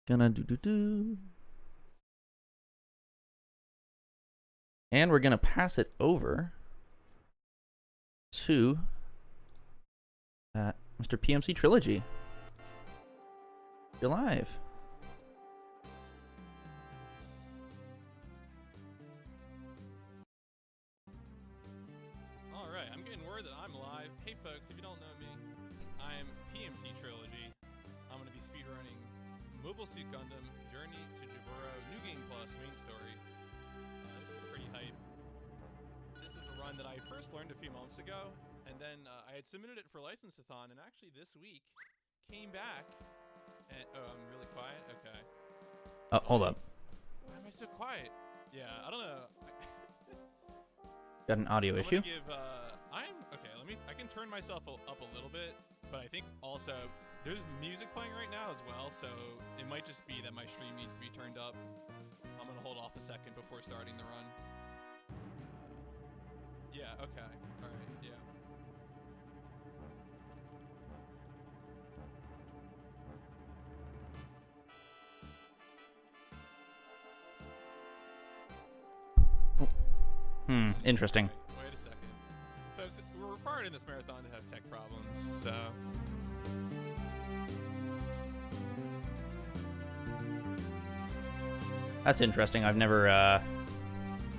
Gonna do. And we're gonna pass it over to Mr. PMC Trilogy. You're live. All right, I'm getting word that I'm live. Hey folks, if you don't know me, I'm PMC Trilogy. I'm going to be speedrunning Mobile Suit Gundam Journey to Jaburo New Game Plus main story. This is pretty hype. This is a run that I first learned a few months ago, and then I had submitted it for License-a-thon, and actually this week came back. And, oh, I'm really quiet? Okay. Oh, hold up. Why am I so quiet? Yeah, I don't know. Got an audio issue? Give, okay, I can turn myself up a little bit, but I think also there's music playing right now as well, so it might just be that my stream needs to be turned up. I'm gonna hold off a second before starting the run. Yeah, okay, alright, yeah. Interesting. Wait a second. Folks, we're required in this marathon to have tech problems, so... That's interesting. I've never,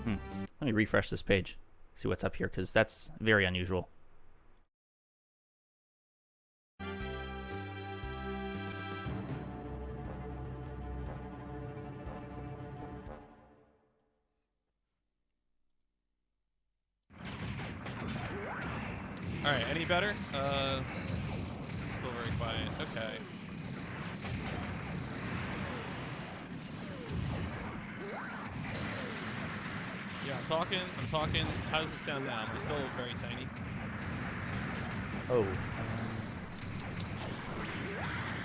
Let me refresh this page. See what's up here, because that's very unusual. Alright, any better? Still very quiet. Okay. Yeah, I'm talking. How does it sound now? Am I still very tiny? Oh.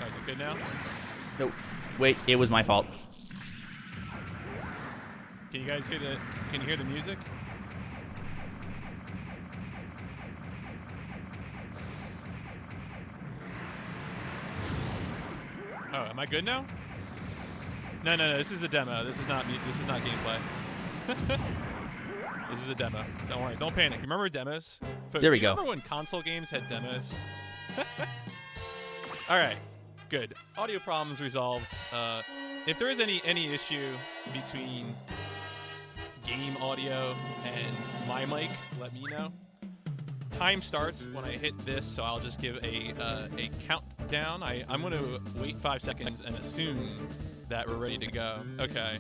Oh, is it good now? Nope. Wait, it was my fault. Can you guys hear the music? Oh, am I good now? No, this is a demo. This is not gameplay. This is a demo. Don't worry, don't panic. Remember demos? Folks, there we go. Remember when console games had demos? All right, good. Audio problems resolved. If there is any issue between game audio and my mic, let me know. Time starts when I hit this, so I'll just give a countdown. I'm going to wait 5 seconds and assume that we're ready to go. Okay.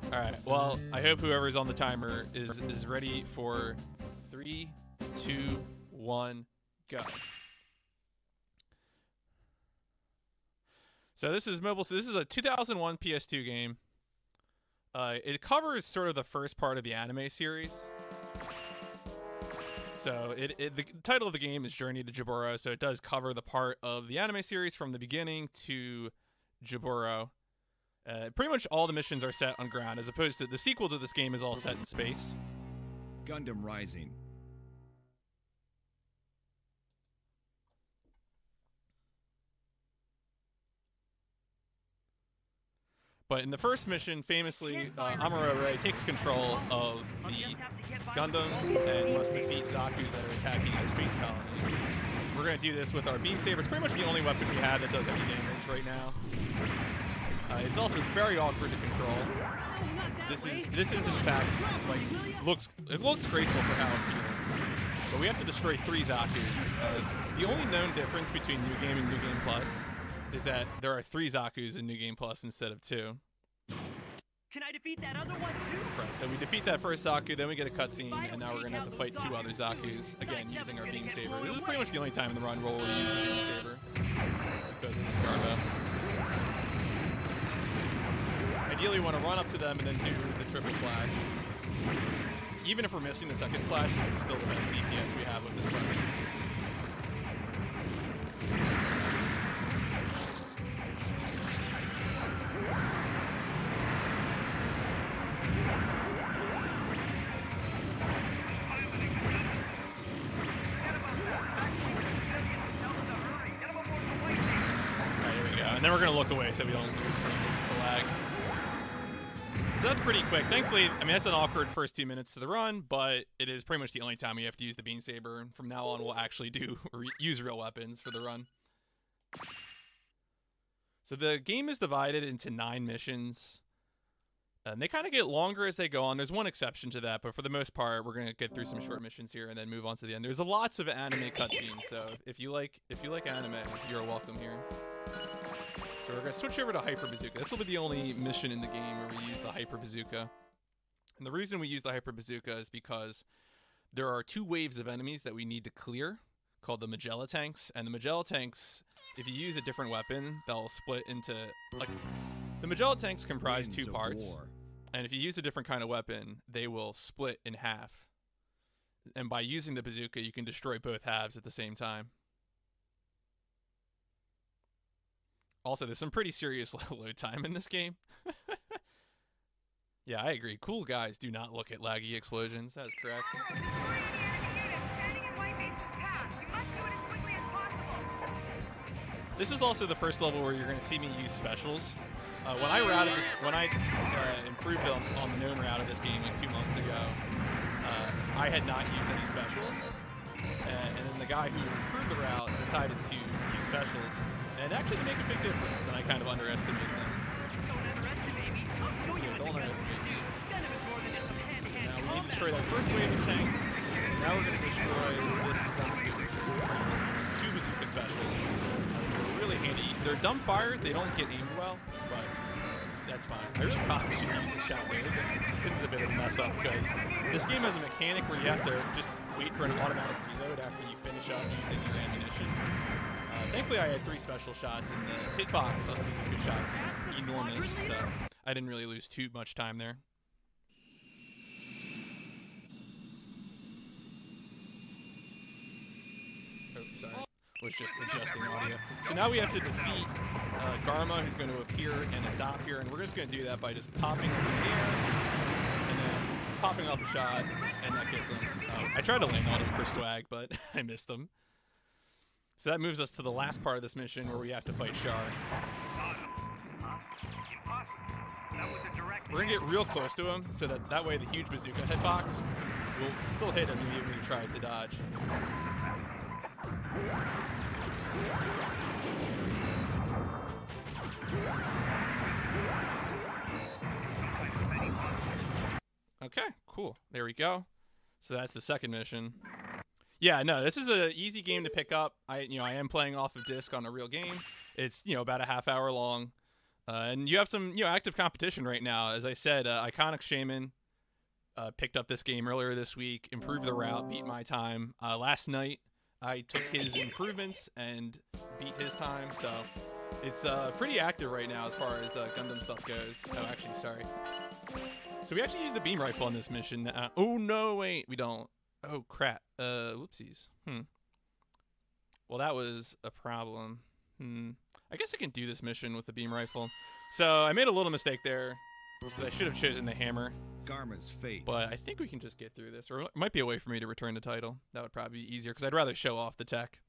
All right. Well, I hope whoever's on the timer is ready for 3, 2, 1, go. So this is mobile. So this is a 2001 PS2 game. It covers sort of the first part of the anime series. So the title of the game is Journey to Jaburo, so it does cover the part of the anime series from the beginning to Jaburo. Pretty much all the missions are set on ground, as opposed to the sequel to this game is all set in space. Gundam Rising. But in the first mission, famously, Amuro Ray takes control of the Gundam and must defeat Zaku's that are attacking the space colony. We're going to do this with our beam saber. It's pretty much the only weapon we have that does any damage right now. It's also very awkward to control. This is in fact like it looks graceful for how it feels. But we have to destroy 3 Zakus. The only known difference between New Game and New Game Plus is that there are 3 Zakus in New Game Plus instead of 2. Can I defeat that other one too? Right, so we defeat that first Zaku, then we get a cutscene, and now we're going to have to fight 2 other Zakus, again, using our beam saber. This is pretty much the only time in the run where we'll use the beam saber. It goes in this garbo. Ideally, we want to run up to them and then do the triple slash. Even if we're missing the second slash, this is still the best DPS we have with this weapon. we're going to look away so we don't lose the lag. So that's pretty quick. Thankfully, I mean, that's an awkward first 2 minutes to the run, but it is pretty much the only time we have to use the Beam Saber. And from now on, we'll actually use real weapons for the run. So the game is divided into 9 missions. And they kind of get longer as they go on. There's one exception to that, but for the most part, we're going to get through some short missions here and then move on to the end. There's lots of anime cutscenes, so if you like anime, you're welcome here. So we're going to switch over to Hyper Bazooka. This will be the only mission in the game where we use the Hyper Bazooka. And the reason we use the Hyper Bazooka is because there are 2 waves of enemies that we need to clear, called the Magella tanks. And the Magella tanks, if you use a different weapon, they'll split into, like, the Magella tanks comprise 2 parts. And if you use a different kind of weapon, they will split in half. And by using the bazooka, you can destroy both halves at the same time. Also, there's some pretty serious load time in this game. Yeah, I agree. Cool guys do not look at laggy explosions. That is correct. This is also the first level where you're going to see me use specials. When I improved on the known route of this game like 2 months ago, I had not used any specials. And then the guy who improved the route decided to use specials, and actually make a big difference, and I kind of underestimated them. Don't underestimate me. I'll show you. Yeah, don't underestimate me. Gundam is more than just a hand-to-hand Now we need to destroy that first wave of tanks. Now we're going to destroy this Zone 2 bazooka specials. They're really handy. They're dumb fire. They don't get aimed well, but that's fine. I really probably should use the shotgun. This is a bit of a mess up because this game has a mechanic where you have to just wait for an automatic reload after you finish up using your ammunition. Thankfully, I had 3 special shots, and the hitbox on the bazooka shots is enormous, so I didn't really lose too much time there. Oh, sorry. Was just adjusting audio. So now we have to defeat Garma, who's going to appear and adopt here, and we're just going to do that by just popping him in the air, and then popping off a shot, and that gets him. I tried to land on him for swag, but I missed him. So that moves us to the last part of this mission where we have to fight Char. We're going to get real close to him so that way the huge bazooka hitbox will still hit him even when he tries to dodge. Okay, cool. There we go. So that's the second mission. Yeah, no, this is an easy game to pick up. I am playing off of disc on a real game. It's, about a half hour long. And you have some, active competition right now. As I said, Iconic Shaman picked up this game earlier this week, improved the route, beat my time. Last night, I took his improvements and beat his time. So it's pretty active right now as far as Gundam stuff goes. Oh, actually, sorry. So we actually used the beam rifle on this mission. Oh, no, wait, we don't. Oh, crap. Whoopsies. Well, that was a problem. I guess I can do this mission with the beam rifle. So I made a little mistake there. I should have chosen the hammer. Garma's fate. But I think we can just get through this. Or it might be a way for me to return the title. That would probably be easier, because I'd rather show off the tech.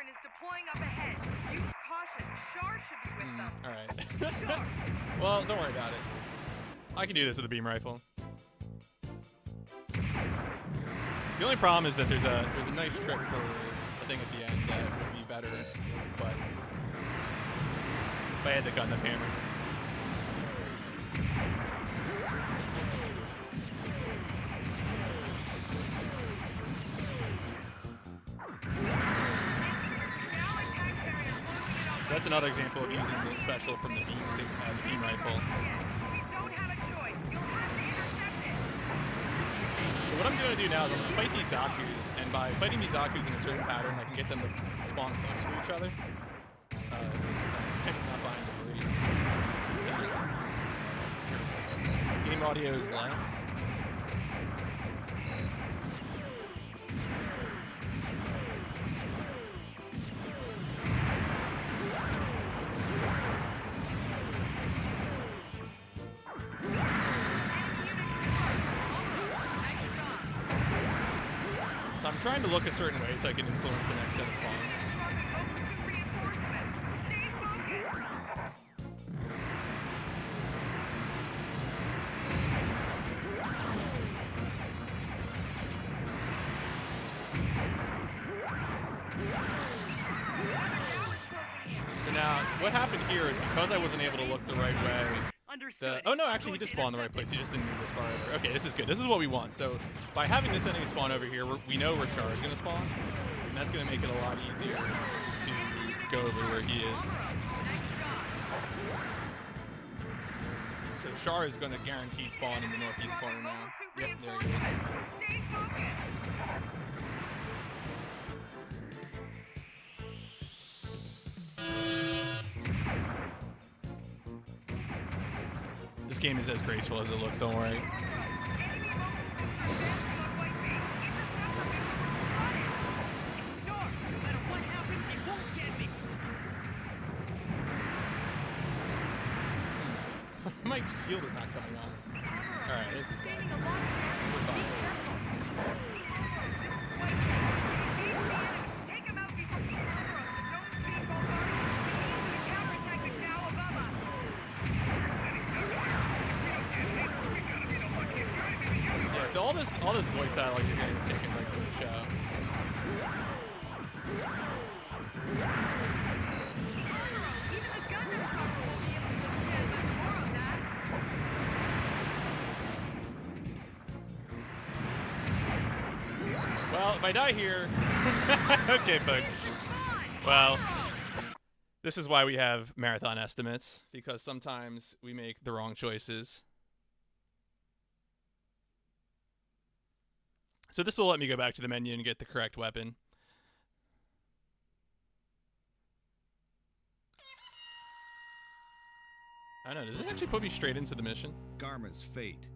Is deploying up ahead. Use caution. Char should be with them. All right. Well, don't worry about it. I can do this with a beam rifle. The only problem is that there's a nice trick for a thing at the end that would be better, but if I had the Gundam hammer. So that's another example of using the special from the beam rifle. So what I'm going to do now is I'm going to fight these Zakus, and by fighting these Zakus in a certain pattern, I can get them to spawn close to each other. It's not buying the breed. Game audio is loud. trying to look a certain way so I can influence the next set of spawns. So now, what happened here is because I wasn't able to look the right way. Oh no, actually he did spawn in the right place. He just didn't move this far over. Okay, this is good. This is what we want. So by having this enemy spawn over here, we know where Char is going to spawn, and that's going to make it a lot easier to go over where he is. So Char is going to guaranteed spawn in the northeast corner now. Yep, there he is. This game is as graceful as it looks, don't worry. My shield is not coming on. Alright, this is good. We're fine. Yeah, so all this voice dialogue you're getting is taken right from the show. Well, if I die here... Okay, folks. Well, this is why we have marathon estimates, because sometimes we make the wrong choices. So this will let me go back to the menu and get the correct weapon. I don't know, does this actually put me straight into the mission? Garma's fate.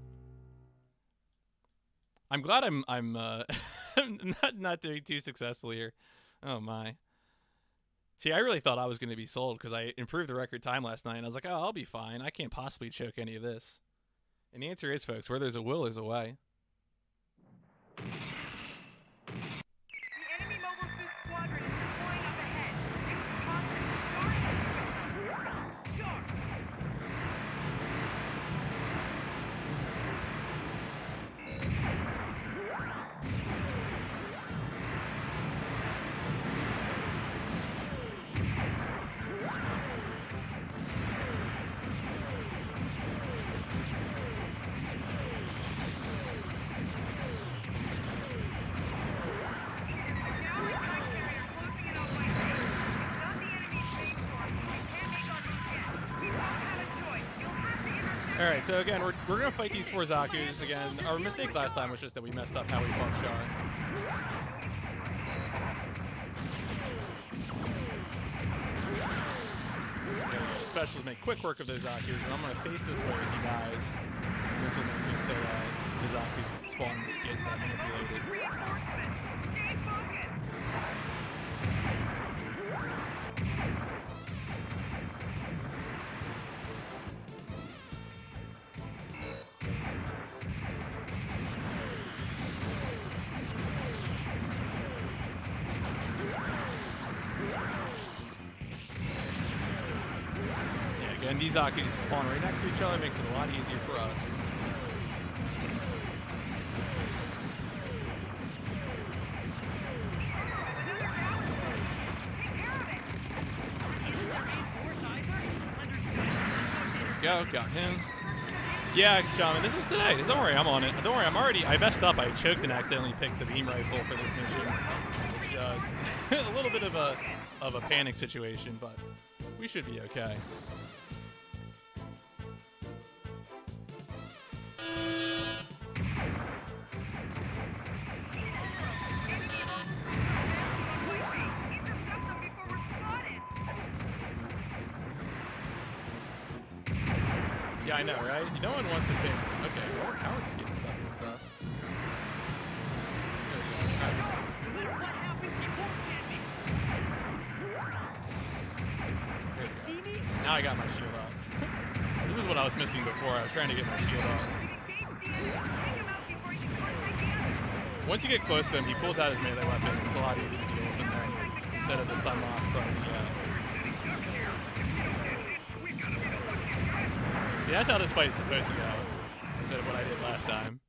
I'm glad I'm not doing too successfully here. Oh my. See, I really thought I was going to be sold because I improved the record time last night, and I was like, oh, I'll be fine. I can't possibly choke any of this. And the answer is, folks, where there's a will, there's a way. The enemy mobile suit squadron is deploying up ahead. Sharp! All right, so again, we're going to fight these four Zaku's again. Our mistake last time was just that we messed up how we fought Char. The specials make quick work of those Zaku's, and I'm going to face this way as he dies. This will make it so that the Zaku's spawns get manipulated. And these Zaku's spawn right next to each other, makes it a lot easier for us. Go, got him. Yeah, Shaman, this is today. Don't worry, I'm on it. Don't worry, I messed up. I choked and accidentally picked the beam rifle for this mission, which is a little bit of a panic situation, but we should be okay. Yeah, I know, right? No one wants to pick. Okay, well, now we're just getting stuff and stuff. There we go. All right. There we go. Now I got my shield up. This is what I was missing before. I was trying to get my shield up. Once you get close to him, he pulls out his melee weapon. It's a lot easier to deal with him then, instead of just unlock from the... See, that's how this fight is supposed to go, instead of what I did last time.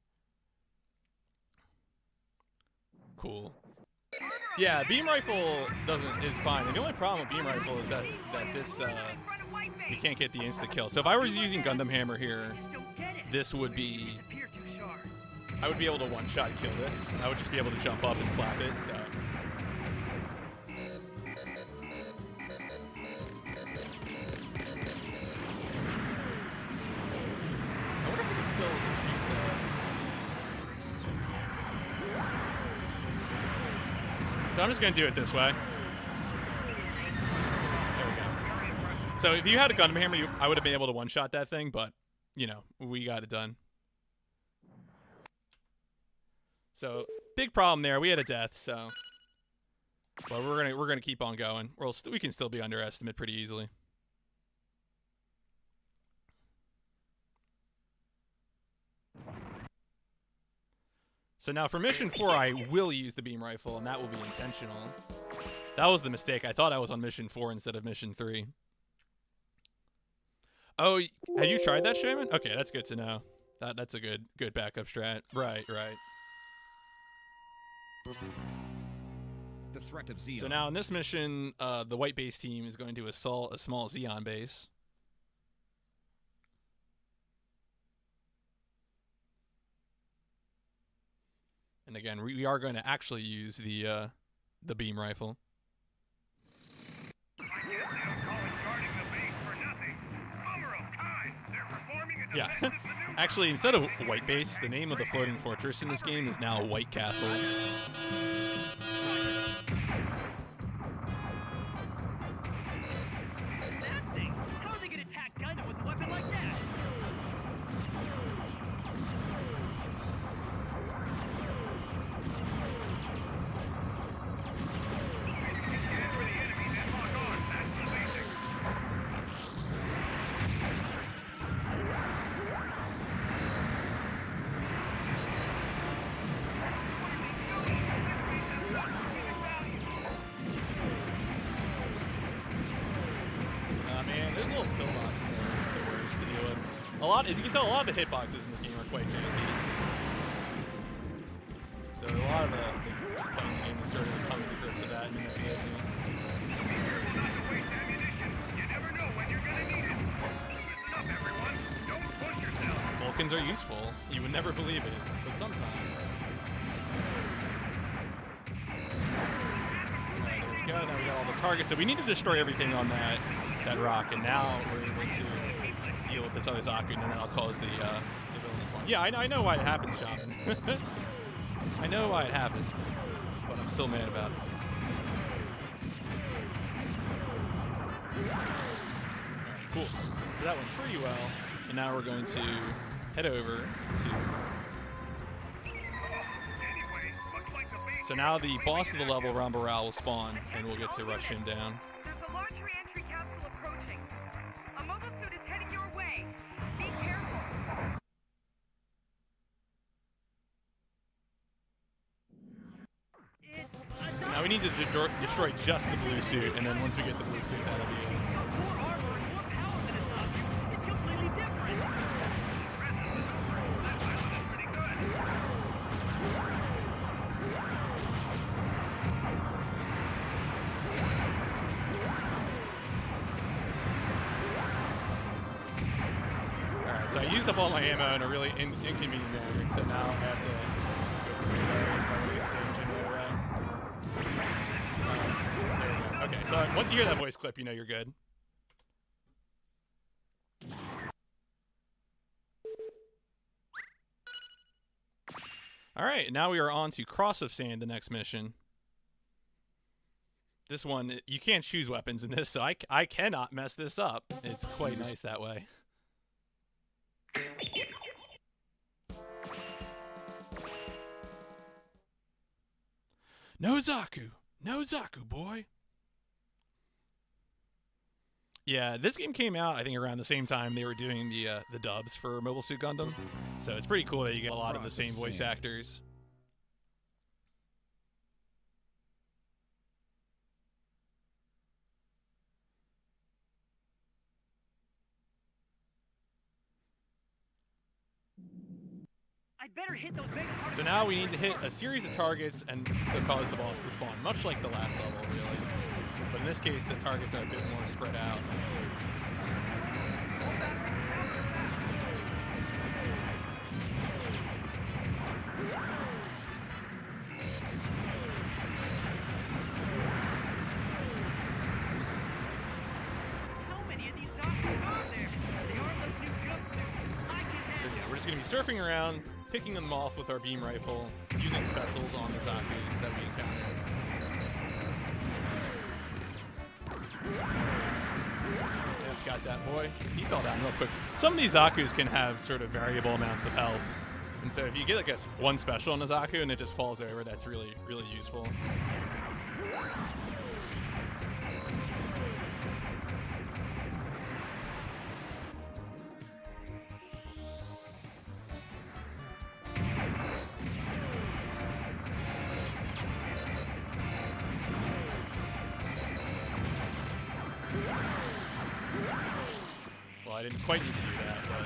Cool. Yeah, beam rifle is fine. And the only problem with beam rifle is that this you can't get the insta kill. So if I was using Gundam Hammer here, this would be... I would be able to one-shot kill this. I would just be able to jump up and slap it, so... I wonder if we can still shoot that. So I'm just going to do it this way. There we go. So if you had a Gundam Hammer, I would have been able to one-shot that thing, but, you know, we got it done. So big problem there. We had a death, so but we're gonna keep on going. We can still be underestimated pretty easily. So now for mission 4, I will use the beam rifle, and that will be intentional. That was the mistake. I thought I was on mission 4 instead of mission 3. Oh, have you tried that, Shaman? Okay, that's good to know. That's a good backup strat. Right. The threat of Xeon. So now in this mission, the white base team is going to assault a small Xeon base. And again, we are going to actually use the beam rifle. Yeah, actually, instead of White Base, the name of the floating fortress in this game is now White Castle. That thing? How are they gonna attack Gundam with a weapon like that? As you can tell, a lot of the hitboxes in this game are quite janky. So a lot of the just playing the game is sort of coming to grips with that and manipulating it. Not to waste ammunition. You never know when you're gonna need it. Listen up, everyone. Don't push yourself. Vulcans are useful. You would never believe it, but sometimes. Alright, there we go. Now we got all the targets. So we need to destroy everything on that rock, and now we're able to deal with this other Zaku, and then I'll cause the villainous one. Yeah, I know why it happens, Shaman. I know why it happens, but I'm still mad about it. Alright, cool. So that went pretty well, and now we're going to head over to... So now the boss of the level, Rambaral, will spawn, and we'll get to rush him down. There's a large re-entry capsule approaching. A mobile suit is heading your way. Be careful. Now we need to destroy just the blue suit, and then once we get the blue suit, that'll be it. More armor and more power than a Zaku. It's completely different. Alright, so I used up all my ammo in a really inconvenient manner, so now I have to go through okay, so once you hear that voice clip, you know you're good. Alright, now we are on to Cross of Sand, the next mission. This one, you can't choose weapons in this, so I cannot mess this up. It's quite nice that way. No Zaku! No Zaku, boy! Yeah, this game came out, I think, around the same time they were doing the dubs for Mobile Suit Gundam. So it's pretty cool that you get a lot of the same voice actors. I'd better hit those mega particles. So now we need to hit a series of targets and cause the boss to spawn, much like the last level, really. But in this case, the targets are a bit more spread out. How many of these zombies are there? They aren't those new gum suits. I can So handle yeah, we're just going to be surfing around, picking them off with our beam rifle, using specials on the Zakus that we encounter. Yep, got that boy. He fell down real quick. Some of these Zakus can have sort of variable amounts of health. And so if you get like one special on a Zaku and it just falls over, that's really, really useful. Well, I didn't quite need to do that, but...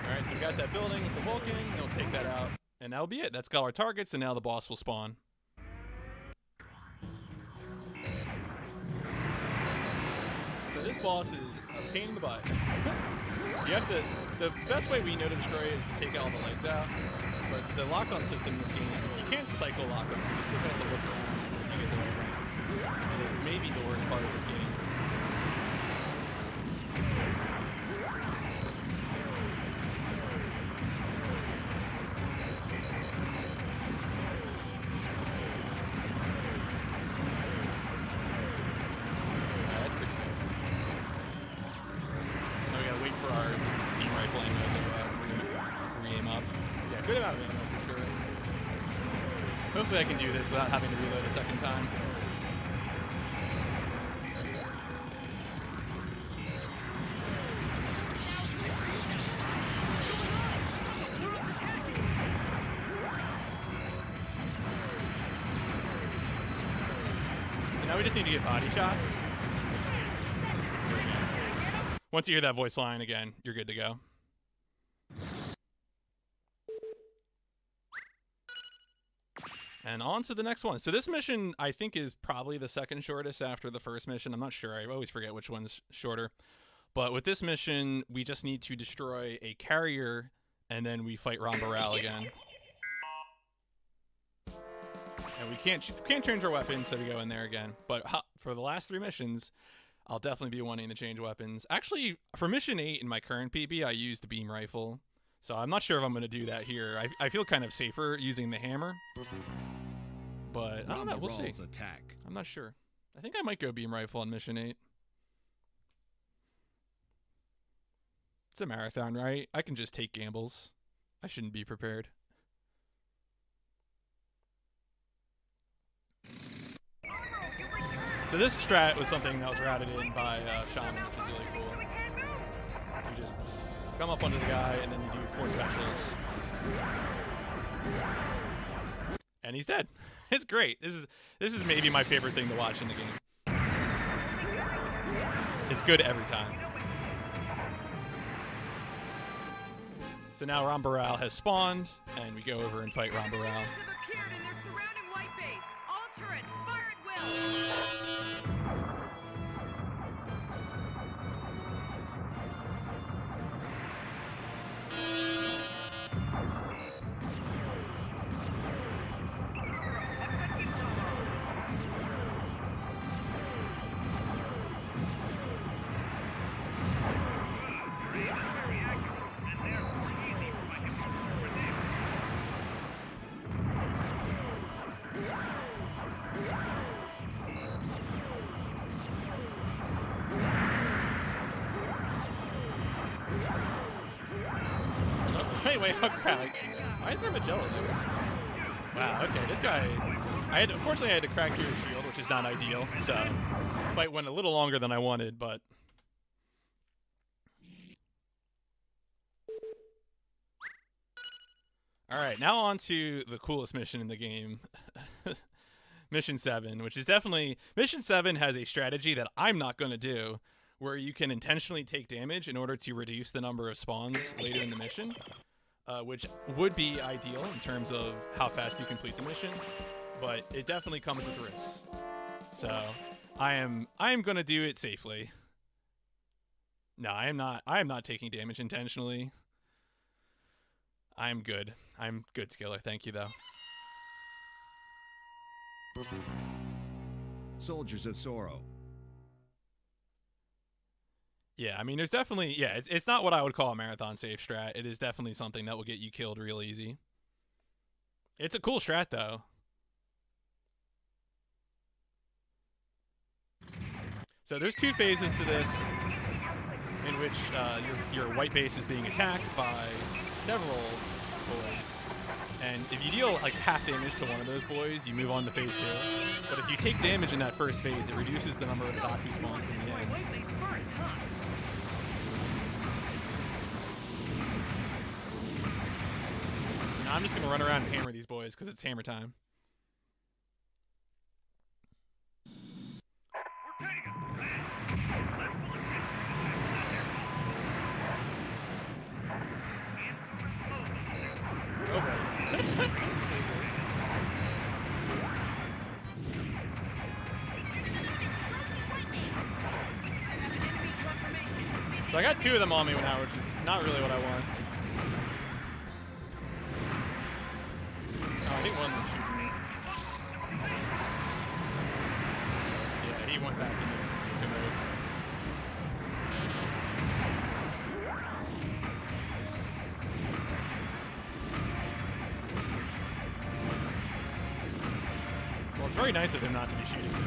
Alright, so we got that building with the Vulcan, and we'll take that out. And that'll be it. That's got our targets, and now the boss will spawn. So this boss is a pain in the butt. You have to... The best way we know to destroy it is to take all the lights out. But the lock-on system in this game, you can't cycle lock-on. You just have to look around when you get the right. It is maybe the worst part of this game. That's pretty good. Now we gotta wait for our beam rifle ammo to re-aim up. Yeah, good amount of ammo for sure. Hopefully I can do this without having to reload a second time. So now we just need to get body shots. Once you hear that voice line again, you're good to go. And on to the next one. So this mission, I think, is probably the second shortest after the first mission. I'm not sure. I always forget which one's shorter. But with this mission, we just need to destroy a carrier, and then we fight Rambaral again. And we can't change our weapons, so we go in there again. But for the last 3 missions, I'll definitely be wanting to change weapons. Actually, for mission 8 in my current PB, I used the beam rifle. So I'm not sure if I'm going to do that here. I feel kind of safer using the hammer. But I don't know. We'll see. Attack. I'm not sure. I think I might go beam rifle on mission 8. It's a marathon, right? I can just take gambles. I shouldn't be prepared. So this strat was something that was routed in by Shaman, which is really cool. You just come up under the guy, and then you do 4 specials. And he's dead. It's great. This is maybe my favorite thing to watch in the game. It's good every time. So now Rambaral has spawned, and we go over and fight Rambaral. Have appeared in their surrounding light base. All turrets, fire at will. Wait, oh crap. Why is there Magellan there? Wow, okay, this guy... Unfortunately, I had to crack through his shield, which is not ideal, so... Fight went a little longer than I wanted, but... Alright, now on to the coolest mission in the game. Mission 7, which is definitely... Mission 7 has a strategy that I'm not going to do, where you can intentionally take damage in order to reduce the number of spawns later in the mission, which would be ideal in terms of how fast you complete the mission, but it definitely comes with risks. So I am going to do it safely. No, I am not taking damage intentionally. I'm good. I'm good, Skiller. Thank you, though. Soldiers of Sorrow. Yeah, I mean, there's definitely... Yeah, it's not what I would call a marathon safe strat. It is definitely something that will get you killed real easy. It's a cool strat, though. So there's 2 phases to this, in which your white base is being attacked by several boys. And if you deal like half damage to one of those boys, you move on to phase 2. But if you take damage in that first phase, it reduces the number of Zaku spawns in the end. Now I'm just going to run around and hammer these boys because it's hammer time. So I got 2 of them on me now, which is not really what I want. Oh, I think one was shooting me. Yeah, he went back into Bazooka mode. Well, it's very nice of him not to be shooting me.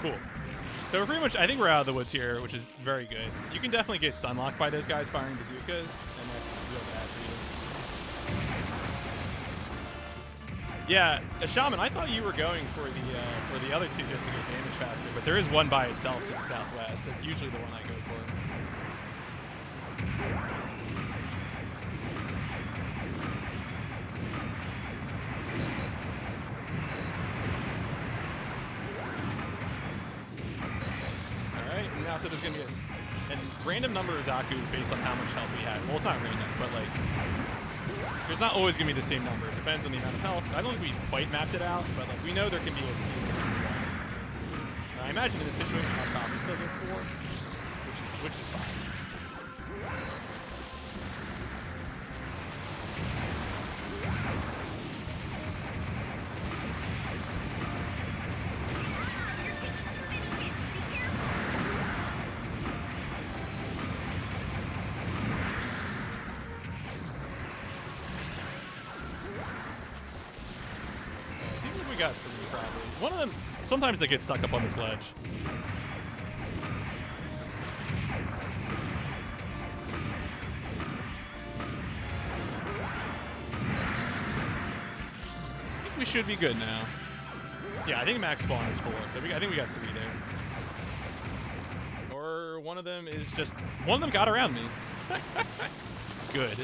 Cool. So we're pretty much, I think we're out of the woods here, which is very good. You can definitely get stun locked by those guys firing bazookas, and that's real bad for you. Yeah, a shaman, I thought you were going for the other 2 just to get damage faster, but there is one by itself to the southwest. That's usually the one I go for. So there's going to be a random number of Zakus based on how much health we had. Well, it's not random, but like, there's not always going to be the same number. It depends on the amount of health. I don't think we quite mapped it out, but like, we know there can be a few. I imagine in this situation, our top is still good 4, which is fine. Got 3 probably. One of them, sometimes they get stuck up on the sledge. I think we should be good now. Yeah, I think max spawn is 4, so I think we got 3 there. Or one of them is just, one of them got around me. Good.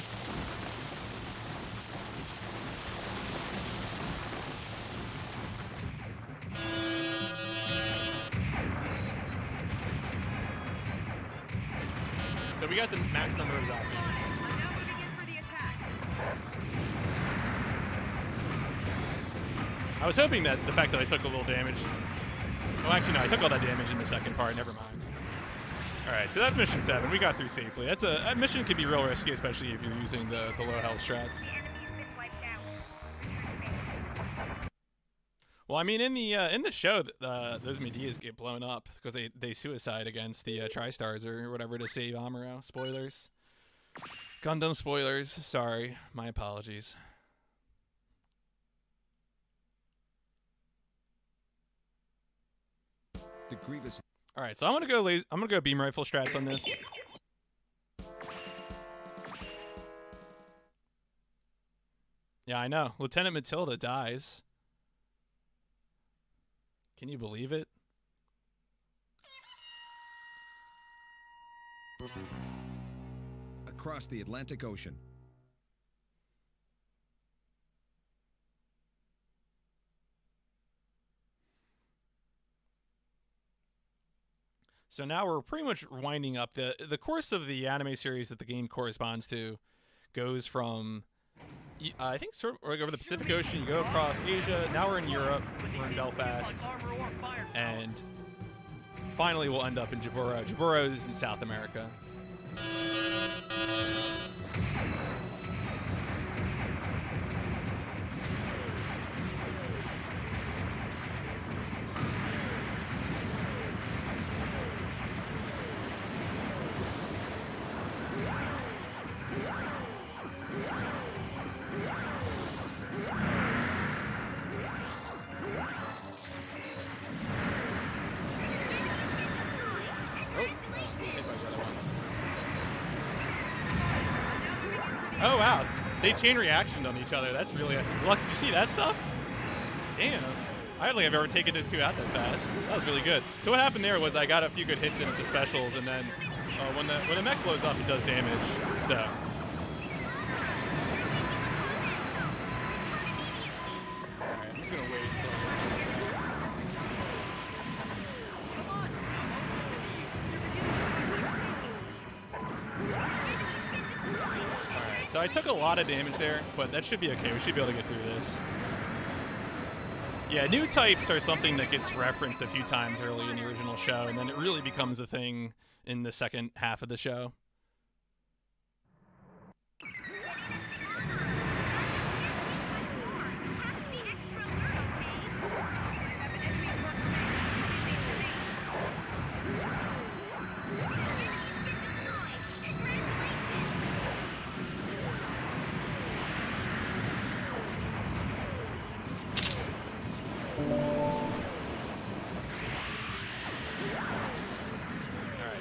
So we got the max number of Zakus. Now moving in for the attack. I was hoping that the fact that I took a little damage... Well, actually, no, I took all that damage in the second part. Never mind. Alright, so that's mission 7. We got through safely. That mission can be real risky, especially if you're using the low health strats. The enemy's been wiped out. Well, I mean, in the show, those Medias get blown up because they suicide against the Tri-Stars or whatever to save Amuro. Spoilers. Gundam spoilers. Sorry. My apologies. The Grievous. All right, so I'm gonna go beam rifle strats on this. Yeah, I know. Lieutenant Matilda dies. Can you believe it? Across the Atlantic Ocean. So now we're pretty much winding up. The course of the anime series that the game corresponds to goes from, I think, sort of like over the Pacific Ocean. You go across Asia. Now we're in Europe. We're in Belfast. And finally we'll end up in Jaburo. Jaburo is in South America. Oh wow, they chain reactioned on each other. That's really lucky. Did you see that stuff? Damn, I don't think I've ever taken those two out that fast. That was really good. So what happened there was I got a few good hits in with the specials, and then when the mech blows up, it does damage. So. All right, I'm just gonna wait until. So I took a lot of damage there, but that should be okay. We should be able to get through this. Yeah, new types are something that gets referenced a few times early in the original show, and then it really becomes a thing in the second half of the show.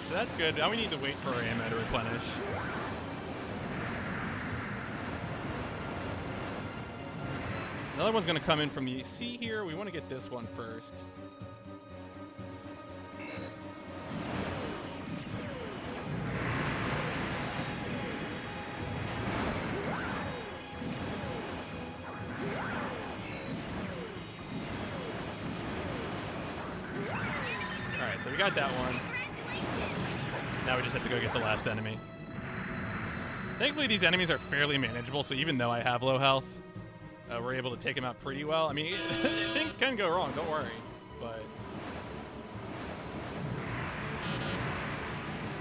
So that's good. Now we need to wait for our ammo to replenish. Another one's going to come in from the sea here. We want to get this one first. Alright, so we got that one. Now we just have to go get the last enemy. Thankfully, these enemies are fairly manageable, so even though I have low health, we're able to take them out pretty well. I mean, things can go wrong, don't worry. But...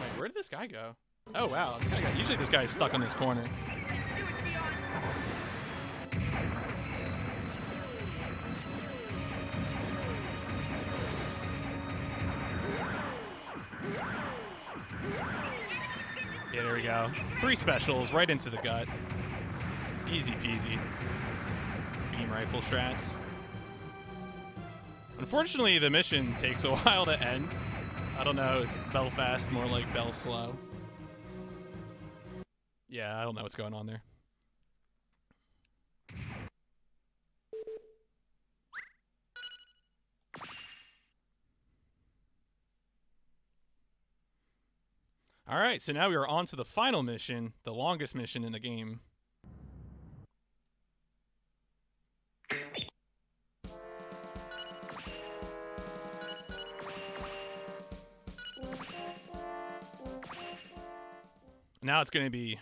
Wait, where did this guy go? Oh, wow. This guy got... Usually this guy's stuck on this corner. Yeah, there we go. 3 specials right into the gut. Easy peasy. Beam rifle strats. Unfortunately, the mission takes a while to end. I don't know, Belfast, more like Bell Slow. Yeah, I don't know what's going on there. All right, so now we are on to the final mission, the longest mission in the game. Now it's going to be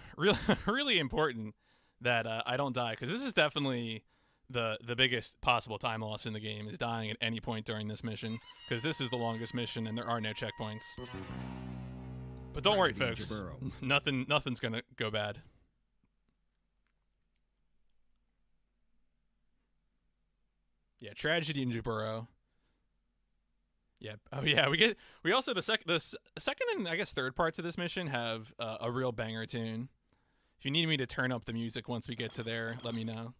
really important that I don't die, because this is definitely the biggest possible time loss in the game, is dying at any point during this mission, because this is the longest mission and there are no checkpoints. But don't worry, folks. Nothing's gonna go bad. Yeah, tragedy in Jaburo. Yeah. Oh yeah, we also the second and I guess third parts of this mission have a real banger tune. If you need me to turn up the music once we get to there, let me know.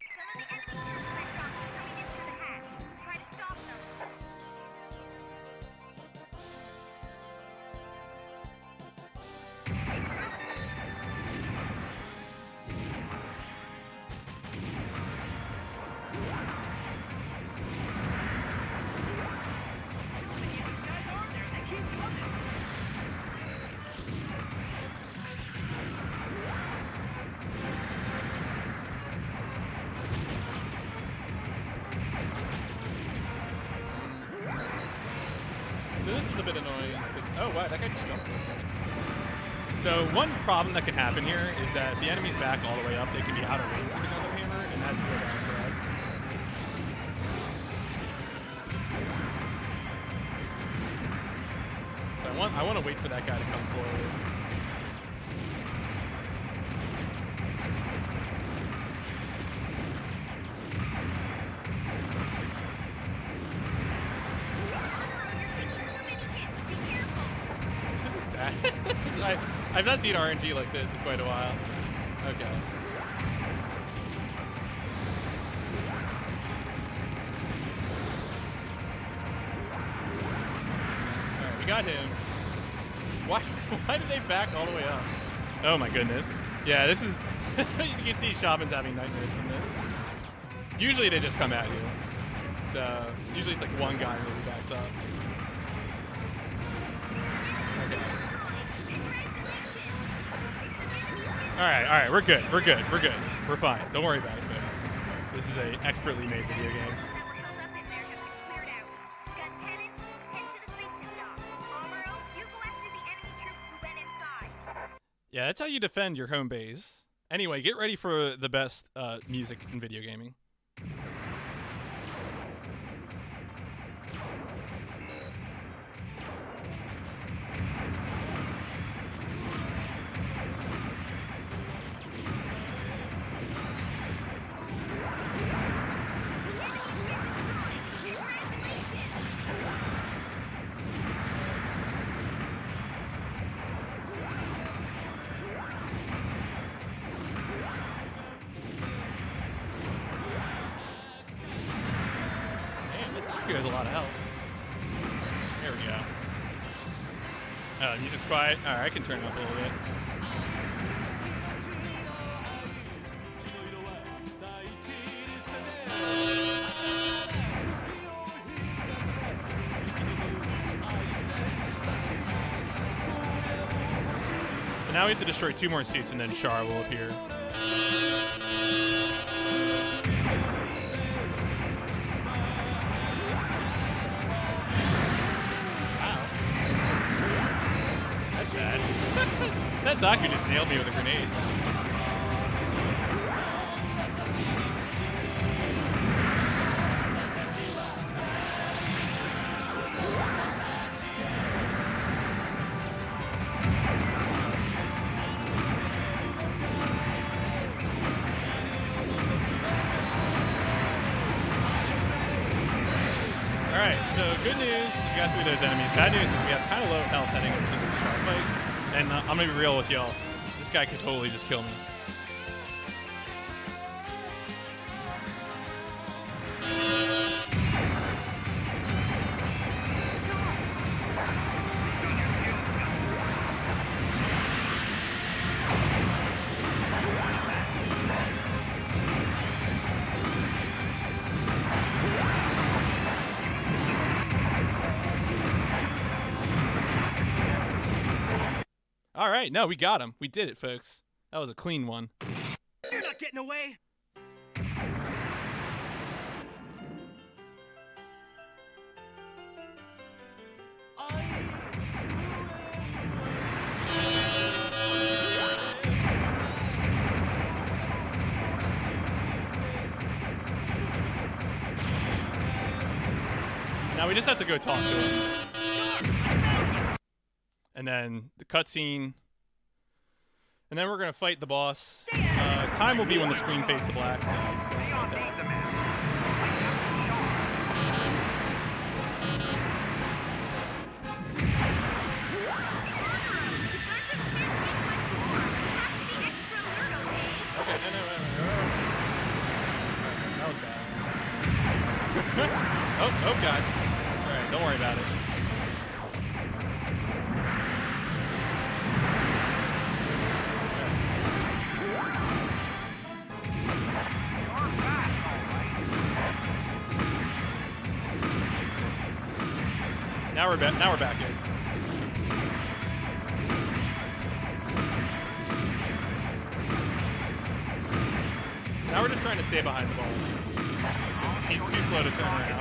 So this is a bit annoying. Oh, wow, that guy just jumped me. So one problem that can happen here is that the enemy's back all the way up. They can be out of range of the Gundam hammer, and that's real bad for us. So I want to wait for that guy to come forward. This is bad. I've not seen RNG like this in quite a while. Okay. Alright, we got him. Why did they back all the way up? Oh my goodness. Yeah, this is... As you can see, Shaman's having nightmares from this. Usually they just come at you. So, usually it's like one guy really backs up. Okay. Alright, we're good. We're fine. Don't worry about it, folks. This is a expertly made video game. Yeah, that's how you defend your home base. Anyway, get ready for the best music in video gaming. Has a lot of health. There we go. Oh, the music's quiet. Alright, I can turn it up a little bit. So now we have to destroy 2 more suits and then Char will appear. That Zaku just nailed me with a grenade. Alright, so good news, we got through those enemies. Bad news is we have kind of low health heading into the Char fight. And I'm gonna be real with y'all. This guy could totally just kill me. All right, no, we got him. We did it, folks. That was a clean one. You're not getting away. Now we just have to go talk to him. And then the cutscene. And then we're going to fight the boss. Time will be when the screen fades to black. So okay, no. That was bad. Oh, God. All right, don't worry about it. Now we're back in. So now we're just trying to stay behind the balls. He's too slow to turn around.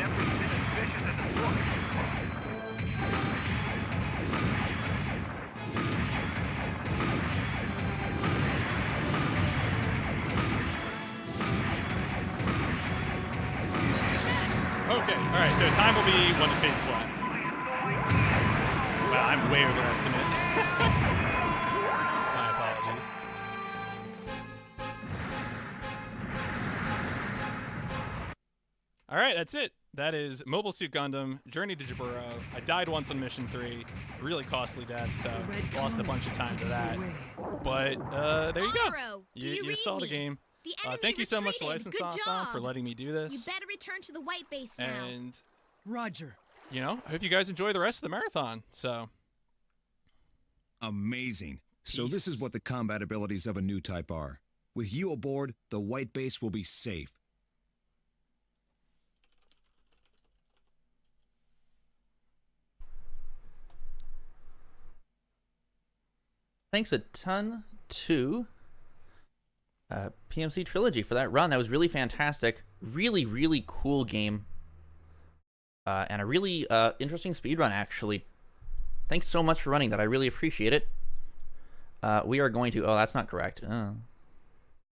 Okay. All right. So time will be when it fades black. Wow, I'm way overestimate. My apologies. All right, that's it. That is Mobile Suit Gundam, Journey to Jaburo. I died once on Mission 3. Really costly death, so lost a bunch of time to that. But there you go. Amuro, do You read saw the me? game. The enemy Thank you so much to retreated. License Good Off for job. letting me do this. You better return to the white base now. And, Roger. you know, I hope you guys enjoy the rest of the marathon. So, Amazing. So this is Peace. what the combat abilities of a new type are. With you aboard, the white base will be safe. Thanks a ton to PMC Trilogy for that run. That was really fantastic. Really, really cool game. And a really interesting speedrun, actually. Thanks so much for running that. I really appreciate it. We are going to... Oh, that's not correct.